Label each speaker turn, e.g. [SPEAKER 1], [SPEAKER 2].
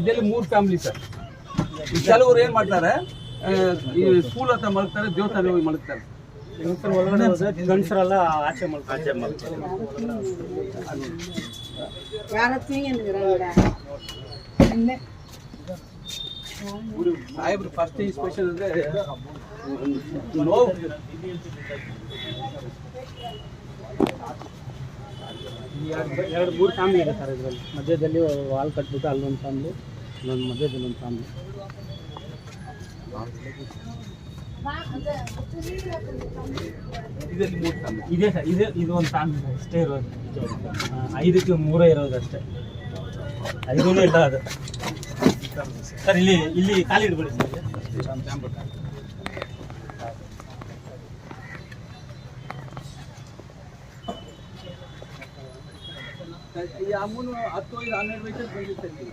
[SPEAKER 1] ಇದರಲ್ಲಿ 3 family sir. ಕೆಲವರು ಏನ್ ಮಾಡ್ತಾರೆ, ಈ ಸ್ಕೂಲ್ ಹತ್ರ ಮಲಗ್ತಾರೆ, ದೇವಸ್ಥಾನ ಹೋಗಿ ಮಲಗ್ತಾರೆ.
[SPEAKER 2] ಗಂಡಸರೆಲ್ಲ ಆಚೆ ಮಾಡ್ತಾರೆ.
[SPEAKER 1] ಸಾಹೇಬ್ರು ಫಸ್ಟ್ ಸ್ಪೆಷಲ್ ಅಂದ್ರೆ ನೋವು.
[SPEAKER 2] ಎರಡು 3 ಫ್ಯಾಮಿಲಿ ಇದೆ ಸರ್ ಇದರಲ್ಲಿ. ಮಧ್ಯದಲ್ಲಿ ವಾಲ್ ಕಟ್ಬಿಟ್ಟು ಅಲ್ಲೊಂದು ಫ್ಯಾಮಿಲಿ, ಇನ್ನೊಂದು ಮಧ್ಯದಲ್ಲಿ ಒಂದು ಫ್ಯಾಮಿಲಿ.
[SPEAKER 1] ಇದರಲ್ಲಿ 3 ಫ್ಯಾಮಿಲಿ
[SPEAKER 2] ಇದೆ ಸರ್. ಇದು ಒಂದು ಫ್ಯಾಮಿಲಿ ಅಷ್ಟೇ ಇರೋದು. 5ಕ್ಕೆ 3 ಇರೋದು ಅಷ್ಟೇ. 5 ಇಲ್ಲ ಅದು ಸರ್. ಇಲ್ಲಿ ಖಾಲಿ ಇಡ್ಬೇಡಿ ಸರ್.
[SPEAKER 1] ಈ ಅಮ್ಮನು 10-12 ವಯಸ್ಸಲ್ಲಿ ಬಂದಿರ್ತಾರೆ.